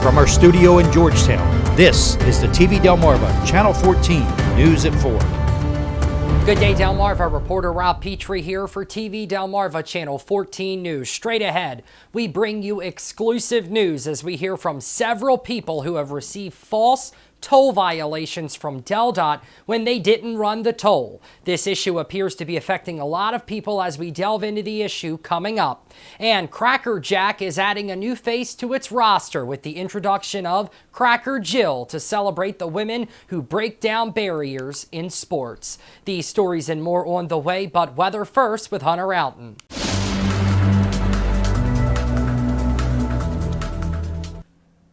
From our studio in Georgetown, this is the TV Delmarva Channel 14 News at 4. Good day, Delmarva. Reporter Rob Petrie here for TV Delmarva Channel 14 News. Straight ahead, we bring you exclusive news as we hear from several people who have received false toll violations from DelDOT when they didn't run the toll. This issue appears to be affecting a lot of people as we delve into the issue coming up. And Cracker Jack is adding a new face to its roster with the introduction of Cracker Jill to celebrate the women who break down barriers in sports. These stories and more on the way, but weather first with Hunter Alton.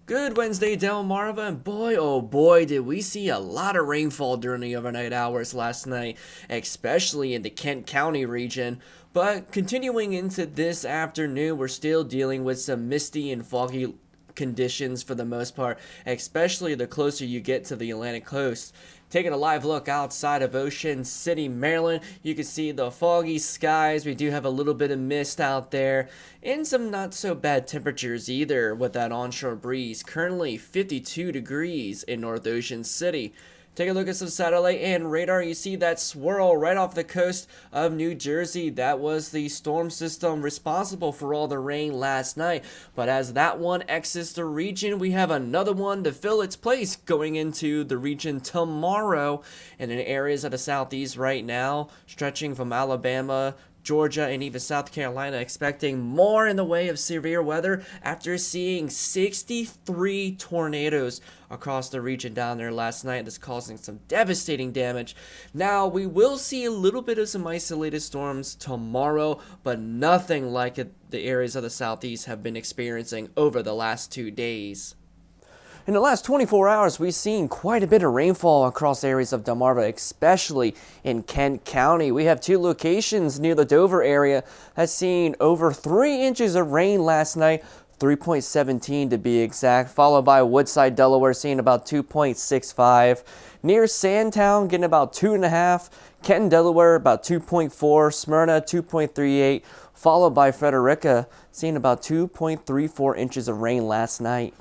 Good Wednesday, Delmarva, and boy, oh boy, did we see a lot of rainfall during the overnight hours last night, especially in the Kent County region. But continuing into this afternoon, we're still dealing with some misty and foggy conditions for the most part, especially the closer you get to the Atlantic coast. Taking a live look outside of Ocean City, Maryland, you can see the foggy skies. We do have a little bit of mist out there and some not so bad temperatures either with that onshore breeze. Currently 52 degrees in North Ocean City. Take a look at some satellite and radar. You see that swirl right off the coast of New Jersey. That was the storm system responsible for all the rain last night. But as that one exits the region, we have another one to fill its place going into the region tomorrow. And in areas of the southeast right now, stretching from Alabama, Georgia, and even South Carolina, expecting more in the way of severe weather after seeing 63 tornadoes across the region down there last night. That's causing some devastating damage. Now, we will see a little bit of some isolated storms tomorrow, but nothing like the areas of the southeast have been experiencing over the last 2 days. In the last 24 hours, we've seen quite a bit of rainfall across areas of Delmarva, especially in Kent County. We have two locations near the Dover area that's seen over 3 inches of rain last night, 3.17 to be exact, followed by Woodside, Delaware, seeing about 2.65. Near Sandtown, getting about 2.5. Kenton, Delaware, about 2.4. Smyrna, 2.38. Followed by Frederica, seeing about 2.34 inches of rain last night.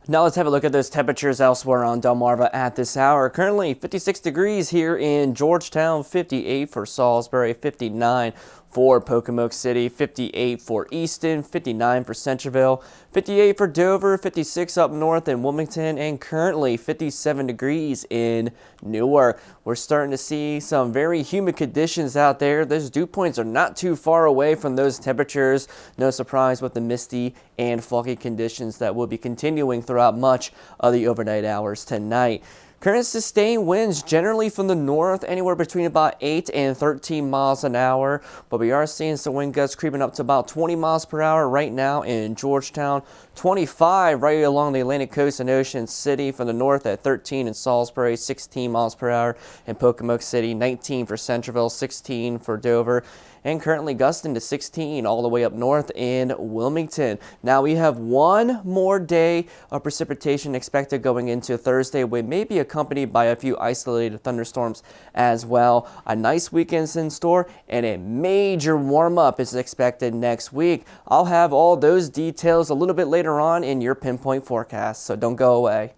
Now let's have a look at those temperatures elsewhere on Delmarva at this hour. Currently 56 degrees here in Georgetown, 58 for Salisbury, 59 for Pocomoke City, 58 for Easton, 59 for Centreville, 58 for Dover, 56 up north in Wilmington, and currently 57 degrees in Newark. We're starting to see some very humid conditions out there. Those dew points are not too far away from those temperatures. No surprise with the misty and foggy conditions that will be continuing throughout much of the overnight hours tonight. Current sustained winds generally from the north, anywhere between about 8 and 13 miles an hour. But we are seeing some wind gusts creeping up to about 20 miles per hour right now in Georgetown. 25 right along the Atlantic coast in Ocean City from the north at 13 in Salisbury, 16 miles per hour in Pocomoke City, 19 for Centreville, 16 for Dover, and currently gusting to 16 all the way up north in Wilmington. Now we have one more day of precipitation expected going into Thursday, which may be accompanied by a few isolated thunderstorms as well. A nice weekend's in store and a major warm-up is expected next week. I'll have all those details a little bit later on in your pinpoint forecast, so don't go away.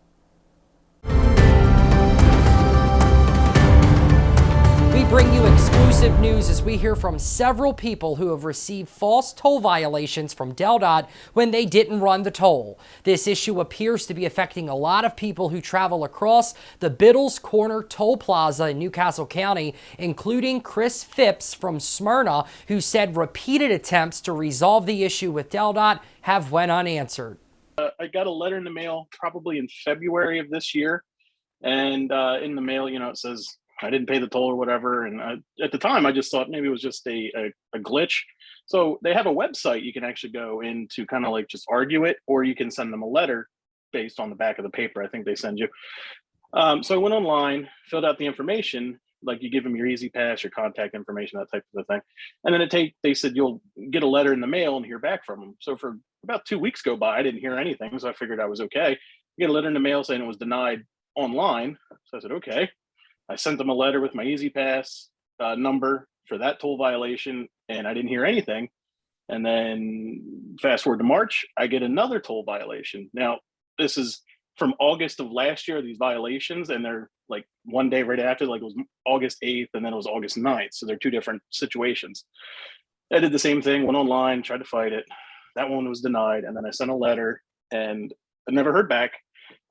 We bring you exclusive news as we hear from several people who have received false toll violations from DelDOT when they didn't run the toll. This issue appears to be affecting a lot of people who travel across the Biddles Corner Toll Plaza in Newcastle County, including Chris Phipps from Smyrna, who said repeated attempts to resolve the issue with DelDOT have went unanswered. I got a letter in the mail probably in February of this year, and in the mail, it says I didn't pay the toll or whatever. And at the time, I just thought maybe it was just a glitch. So they have a website you can actually go in to kind of like just argue it, or you can send them a letter based on the back of the paper I think they send you. So I went online, filled out the information, like you give them your easy pass, your contact information, that type of thing. And then they said you'll get a letter in the mail and hear back from them. So for about 2 weeks go by, I didn't hear anything. So I figured I was okay. Get a letter in the mail saying it was denied online. So I said, okay. I sent them a letter with my easy pass number for that toll violation, and I didn't hear anything. And then fast forward to March, I get another toll violation. Now, this is from August of last year, these violations, and they're like one day right after, like it was August 8th and then it was August 9th. So they're two different situations. I did the same thing, went online, tried to fight it. That one was denied. And then I sent a letter and I never heard back.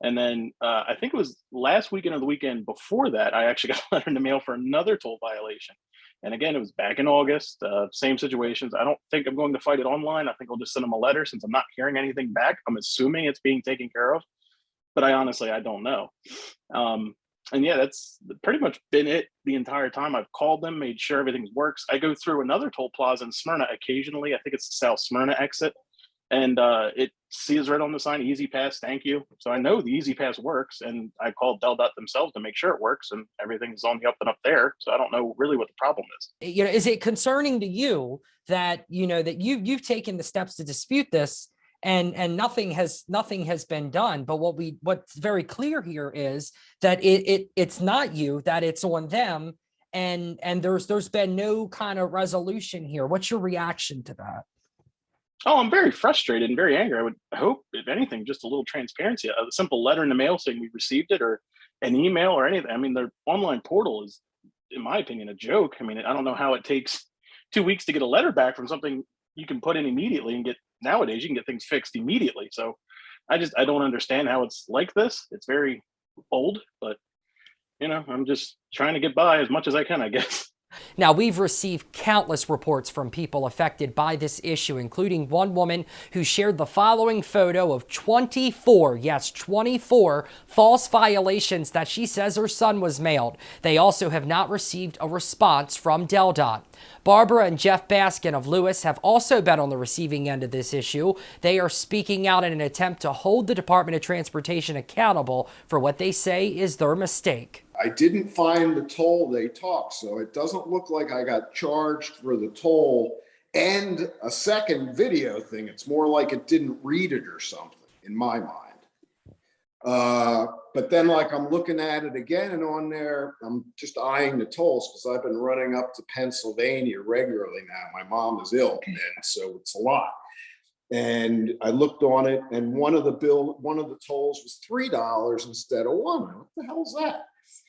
And then I think it was last weekend or the weekend before that, I actually got a letter in the mail for another toll violation. And again, it was back in August, same situations. I don't think I'm going to fight it online. I think I'll just send them a letter since I'm not hearing anything back. I'm assuming it's being taken care of, but I don't know. And yeah, that's pretty much been it the entire time. I've called them, made sure everything works. I go through another toll plaza in Smyrna occasionally. I think it's the South Smyrna exit. And it says right on the sign, Easy Pass, thank you. So I know the Easy Pass works, and I called DelDOT themselves to make sure it works, and everything's on the up and up there. So I don't know really what the problem is. You know, is it concerning to you that, you know, that you've taken the steps to dispute this and nothing has been done? But what's very clear here is that it's not you, that it's on them, and there's been no kind of resolution here. What's your reaction to that? Oh, I'm very frustrated and very angry. I would hope, if anything, just a little transparency, a simple letter in the mail saying we received it, or an email or anything. I mean, their online portal is, in my opinion, a joke. I mean, I don't know how it takes 2 weeks to get a letter back from something you can put in immediately and get. Nowadays, you can get things fixed immediately. So I don't understand how it's like this. It's very old, but you know, I'm just trying to get by as much as I can, I guess. Now, we've received countless reports from people affected by this issue, including one woman who shared the following photo of 24 false violations that she says her son was mailed. They also have not received a response from DelDOT. Barbara and Jeff Baskin of Lewis have also been on the receiving end of this issue. They are speaking out in an attempt to hold the Department of Transportation accountable for what they say is their mistake. I didn't find the toll they talked, so it doesn't look like I got charged for the toll and a second video thing. It's more like it didn't read it or something in my mind. But then like I'm looking at it again, and on there, I'm just eyeing the tolls because I've been running up to Pennsylvania regularly now. My mom is ill, and so it's a lot. And I looked on it, and one of the tolls was $3 instead of $1. What the hell is that?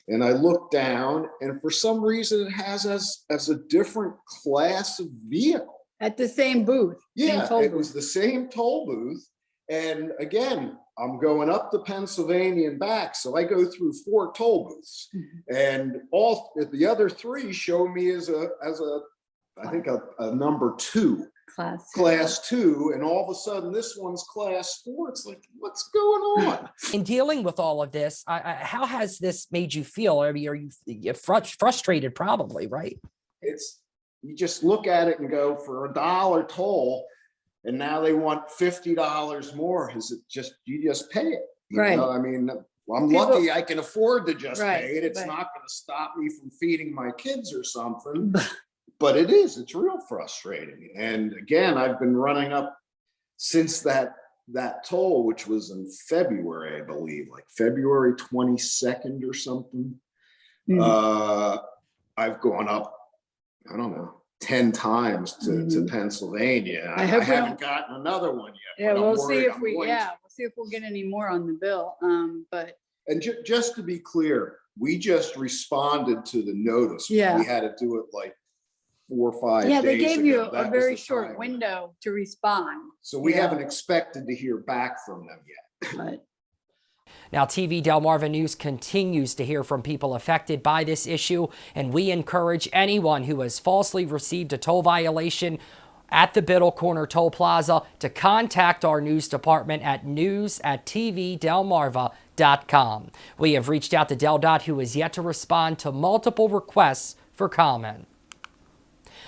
And I looked down, and for some reason, it has as a different class of vehicle. At the same booth. Yeah, it was the same toll booth. And again, I'm going up to Pennsylvania and back. So I go through 4 toll booths, and all the other 3 show me as I think a number 2. Class 2, and all of a sudden this one's class 4. It's like, what's going on? In dealing with all of this, how has this made you feel? I mean, are you frustrated? Probably, right? You just look at it and go, for $1 toll, and now they want $50 more. Is it just, you just pay it? You know? I mean, I'm lucky I can afford to just pay it. It's not going to stop me from feeding my kids or something. But it's real frustrating. And again, I've been running up since that toll, which was in February, I believe, like February 22nd or something. I've gone up, I don't know, 10 times to Pennsylvania. I haven't gotten another one yet. Yeah, we'll see if we'll get any more on the bill. And just to be clear, we just responded to the notice. Yeah. We had to do it like 4 or 5 days. Yeah, they gave you ago. a very short window to respond. So we haven't expected to hear back from them yet. But now, TV Delmarva News continues to hear from people affected by this issue, and we encourage anyone who has falsely received a toll violation at the Biddle Corner Toll Plaza to contact our news department at news@tvdelmarva.com. We have reached out to DelDOT, who has yet to respond to multiple requests for comment.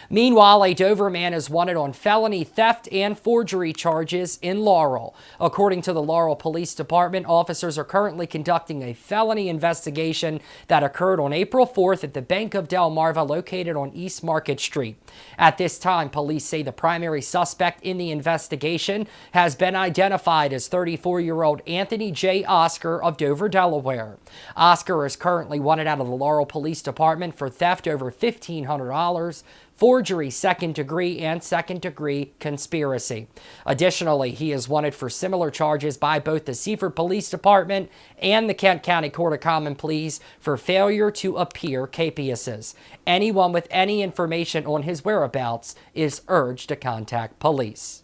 Meanwhile, a Dover man is wanted on felony theft and forgery charges in Laurel. According to the Laurel Police Department, officers are currently conducting a felony investigation that occurred on April 4th at the Bank of Delmarva located on East Market Street. At this time, police say the primary suspect in the investigation has been identified as 34-year-old Anthony J. Oscar of Dover, Delaware. Oscar is currently wanted out of the Laurel Police Department for theft over $1,500, forgery, second-degree, and second-degree conspiracy. Additionally, he is wanted for similar charges by both the Seaford Police Department and the Kent County Court of Common Pleas for failure to appear capiouses. Anyone with any information on his whereabouts is urged to contact police.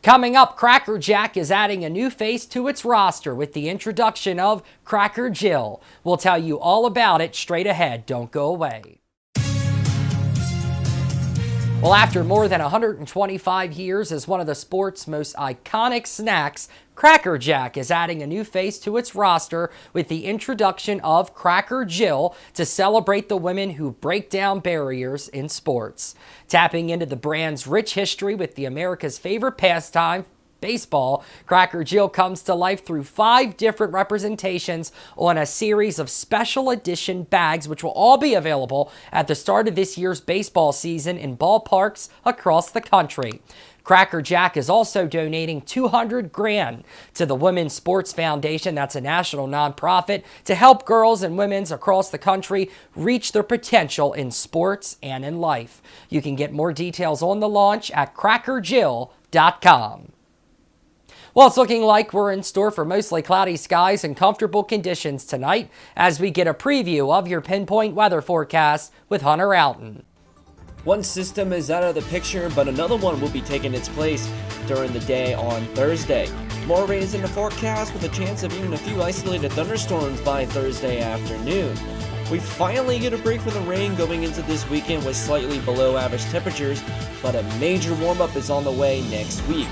Coming up, Cracker Jack is adding a new face to its roster with the introduction of Cracker Jill. We'll tell you all about it straight ahead. Don't go away. Well, after more than 125 years as one of the sport's most iconic snacks, Cracker Jack is adding a new face to its roster with the introduction of Cracker Jill to celebrate the women who break down barriers in sports. Tapping into the brand's rich history with the America's favorite pastime, baseball, Cracker Jill comes to life through 5 different representations on a series of special edition bags, which will all be available at the start of this year's baseball season in ballparks across the country. Cracker Jack is also donating $200,000 to the Women's Sports Foundation. That's a national nonprofit to help girls and women across the country reach their potential in sports and in life. You can get more details on the launch at crackerjill.com. Well, it's looking like we're in store for mostly cloudy skies and comfortable conditions tonight as we get a preview of your pinpoint weather forecast with Hunter Alton. One system is out of the picture, but another one will be taking its place during the day on Thursday. More rain is in the forecast with a chance of even a few isolated thunderstorms by Thursday afternoon. We finally get a break from the rain going into this weekend with slightly below average temperatures, but a major warm-up is on the way next week.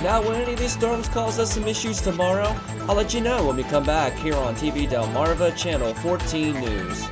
Now, when any of these storms cause us some issues tomorrow, I'll let you know when we come back here on TV Delmarva Channel 14 News.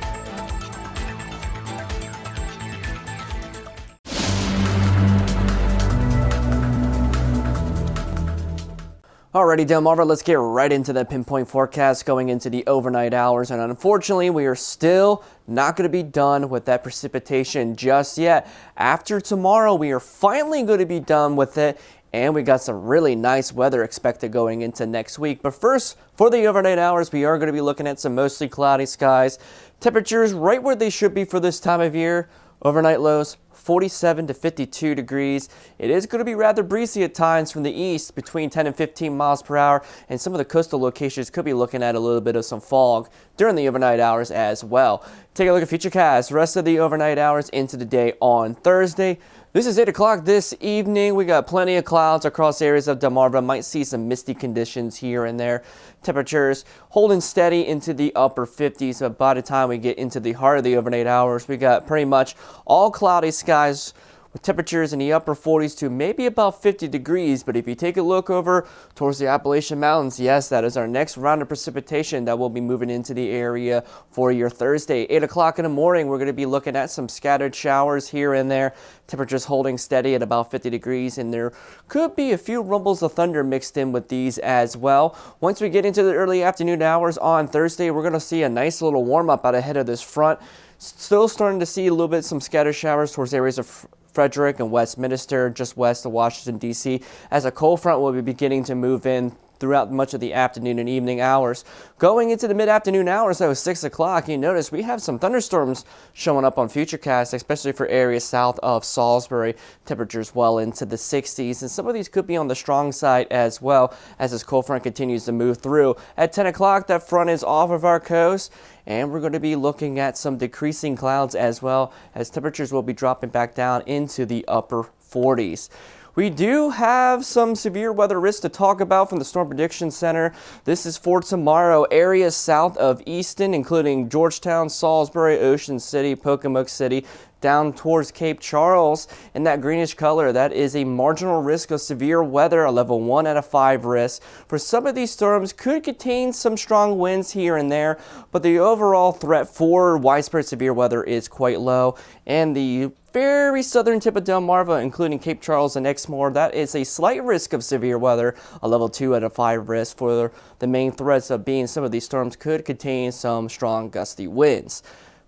Alrighty, Delmarva, let's get right into the pinpoint forecast going into the overnight hours. And unfortunately, we are still not going to be done with that precipitation just yet. After tomorrow, we are finally going to be done with it. And we got some really nice weather expected going into next week. But first, for the overnight hours, we are going to be looking at some mostly cloudy skies. Temperatures right where they should be for this time of year. Overnight lows 47 to 52 degrees. It is going to be rather breezy at times from the east, between 10 and 15 miles per hour. And some of the coastal locations could be looking at a little bit of some fog during the overnight hours as well. Take a look at Futurecast. Rest of the overnight hours into the day on Thursday. This is 8 o'clock this evening. We got plenty of clouds across areas of Delmarva. Might see some misty conditions here and there. Temperatures holding steady into the upper 50s. But by the time we get into the heart of the overnight hours, we got pretty much all cloudy skies with temperatures in the upper 40s to maybe about 50 degrees. But if you take a look over towards the Appalachian Mountains, yes, that is our next round of precipitation that will be moving into the area for your Thursday. 8 o'clock in the morning, we're going to be looking at some scattered showers here and there. Temperatures holding steady at about 50 degrees, and there could be a few rumbles of thunder mixed in with these as well. Once we get into the early afternoon hours on Thursday, we're going to see a nice little warm up out ahead of this front. Still starting to see a little bit some scattered showers towards areas of Frederick and Westminster, just west of Washington, D.C., as a cold front will be beginning to move in throughout much of the afternoon and evening hours. Going into the mid-afternoon hours, though, 6 o'clock, you notice we have some thunderstorms showing up on Futurecast, especially for areas south of Salisbury. Temperatures well into the 60s, and some of these could be on the strong side as well as this cold front continues to move through. At 10 o'clock, that front is off of our coast, and we're going to be looking at some decreasing clouds as well, as temperatures will be dropping back down into the upper 40s. We do have some severe weather risks to talk about from the Storm Prediction Center. This is for tomorrow. Areas south of Easton, including Georgetown, Salisbury, Ocean City, Pocomoke City, down towards Cape Charles in that greenish color. That is a marginal risk of severe weather, a level 1 out of 5 risk. For some of these storms could contain some strong winds here and there, but the overall threat for widespread severe weather is quite low. And the very southern tip of Delmarva, including Cape Charles and Exmoor, that is a slight risk of severe weather, a level 2 out of 5 risk, for the main threats of being some of these storms could contain some strong gusty winds.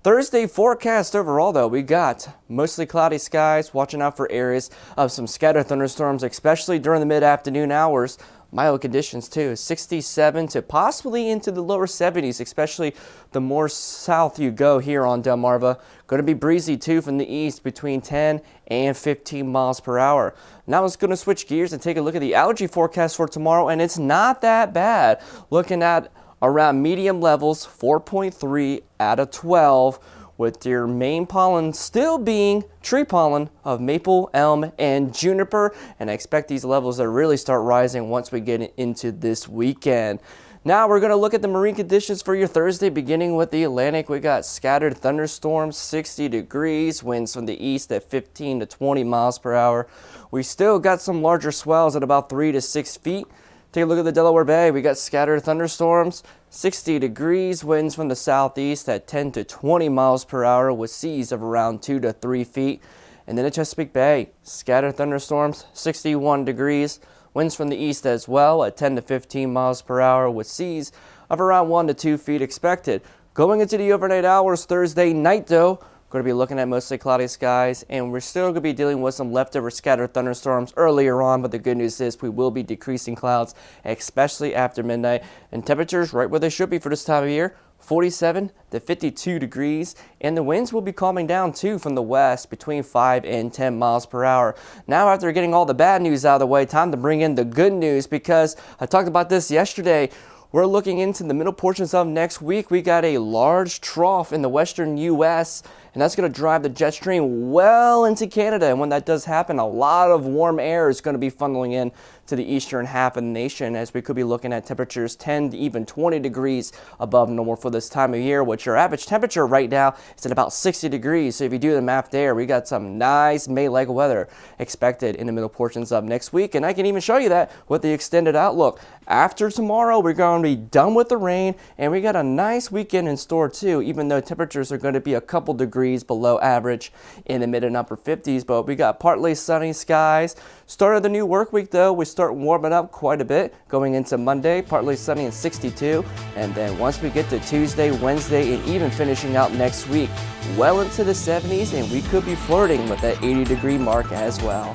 Thursday forecast overall, though, we got mostly cloudy skies, watching out for areas of some scattered thunderstorms, especially during the mid-afternoon hours. Mild conditions too, 67 to possibly into the lower 70s, especially the more south you go here on Delmarva. Going to be breezy too from the east between 10 and 15 miles per hour. Now it's going to switch gears and take a look at the algae forecast for tomorrow, and it's not that bad. Looking at around medium levels, 4.3 out of 12. With your main pollen still being tree pollen of maple, elm, and juniper. And I expect these levels to really start rising once we get into this weekend. Now we're going to look at the marine conditions for your Thursday, beginning with the Atlantic. We got scattered thunderstorms, 60 degrees, winds from the east at 15 to 20 miles per hour. We still got some larger swells at about 3 to 6 feet. Take a look at the Delaware Bay. We got scattered thunderstorms, 60 degrees, winds from the southeast at 10 to 20 miles per hour with seas of around 2 to 3 feet. And then at Chesapeake Bay, scattered thunderstorms, 61 degrees, winds from the east as well at 10 to 15 miles per hour with seas of around 1 to 2 feet expected. Going into the overnight hours Thursday night though, going to be looking at mostly cloudy skies, and we're still going to be dealing with some leftover scattered thunderstorms earlier on, but the good news is we will be decreasing clouds, especially after midnight, and temperatures right where they should be for this time of year, 47 to 52 degrees, and the winds will be calming down too from the west between 5 and 10 miles per hour. Now, after getting all the bad news out of the way, time to bring in the good news, because I talked about this yesterday. We're looking into the middle portions of next week. We got a large trough in the western U.S., and that's going to drive the jet stream well into Canada. And when that does happen, a lot of warm air is going to be funneling in to the eastern half of the nation, as we could be looking at temperatures 10 to even 20 degrees above normal for this time of year, which your average temperature right now is at about 60 degrees. So if you do the math there, we got some nice May-like weather expected in the middle portions of next week. And I can even show you that with the extended outlook. After tomorrow, we're going to be done with the rain, and we got a nice weekend in store too, even though temperatures are going to be a couple degrees below average in the mid and upper 50s. But we got partly sunny skies. Start of the new work week though, we start warming up quite a bit going into Monday, partly sunny and 62. And then once we get to Tuesday, Wednesday, and even finishing out next week, well into the 70s, and we could be flirting with that 80-degree mark as well.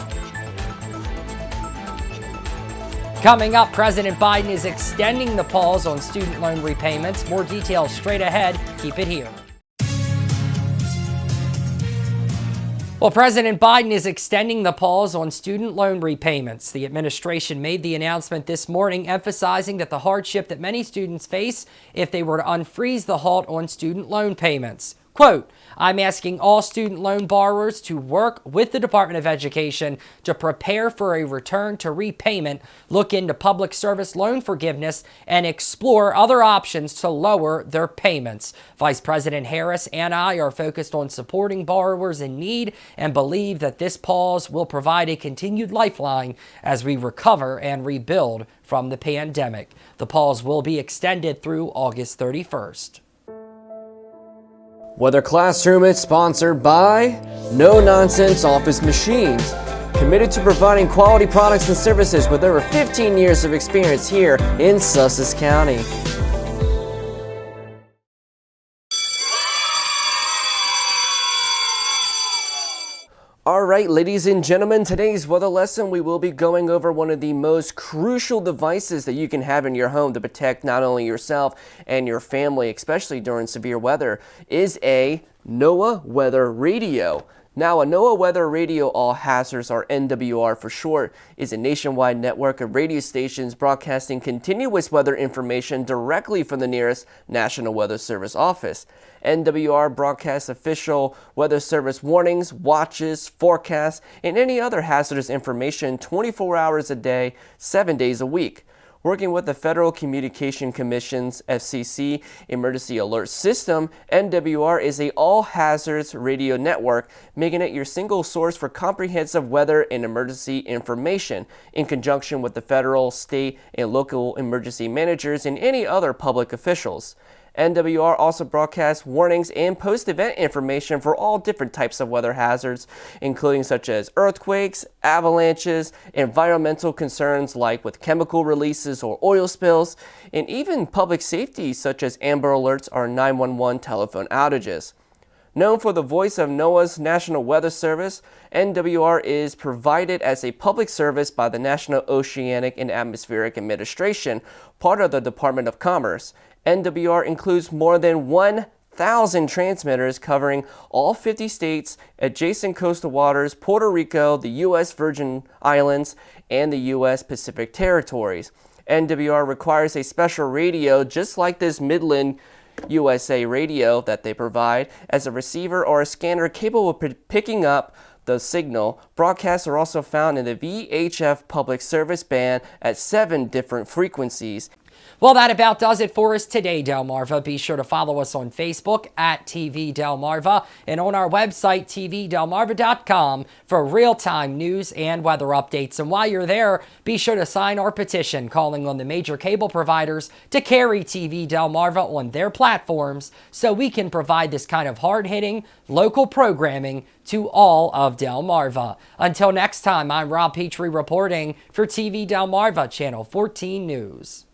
Coming up, President Biden is extending the pause on student loan repayments. More details straight ahead. Keep it here. Well, President Biden is extending the pause on student loan repayments. The administration made the announcement this morning, emphasizing that the hardship that many students face if they were to unfreeze the halt on student loan payments. Quote, I'm asking all student loan borrowers to work with the Department of Education to prepare for a return to repayment, look into public service loan forgiveness, and explore other options to lower their payments. Vice President Harris and I are focused on supporting borrowers in need and believe that this pause will provide a continued lifeline as we recover and rebuild from the pandemic. The pause will be extended through August 31st. Weather Classroom is sponsored by No Nonsense Office Machines, committed to providing quality products and services with over 15 years of experience here in Sussex County. All right, ladies and gentlemen, today's weather lesson, we will be going over one of the most crucial devices that you can have in your home to protect not only yourself and your family, especially during severe weather, is a Noaa weather radio. Now, a Noaa weather radio, all hazards, or NWR for short, is a nationwide network of radio stations broadcasting continuous weather information directly from the nearest National Weather Service office. NWR broadcasts official weather service warnings, watches, forecasts, and any other hazardous information 24 hours a day, 7 days a week. Working with the Federal Communication Commission's FCC Emergency Alert System, NWR is a all-hazards radio network, making it your single source for comprehensive weather and emergency information, in conjunction with the federal, state, and local emergency managers and any other public officials. NWR also broadcasts warnings and post-event information for all different types of weather hazards, including such as earthquakes, avalanches, environmental concerns like with chemical releases or oil spills, and even public safety such as Amber Alerts or 911 telephone outages. Known for the voice of Noaa's National Weather Service, NWR is provided as a public service by the National Oceanic and Atmospheric Administration, part of the Department of Commerce. NWR includes more than 1,000 transmitters covering all 50 states, adjacent coastal waters, Puerto Rico, the U.S. Virgin Islands, and the U.S. Pacific Territories. NWR requires a special radio just like this Midland USA radio that they provide as a receiver or a scanner capable of picking up the signal. Broadcasts are also found in the VHF public service band at 7 different frequencies. Well, that about does it for us today, Delmarva. Be sure to follow us on Facebook at TV Delmarva and on our website, tvdelmarva.com, for real-time news and weather updates. And while you're there, be sure to sign our petition calling on the major cable providers to carry TV Delmarva on their platforms so we can provide this kind of hard-hitting local programming to all of Delmarva. Until next time, I'm Rob Petrie reporting for TV Delmarva, Channel 14 News.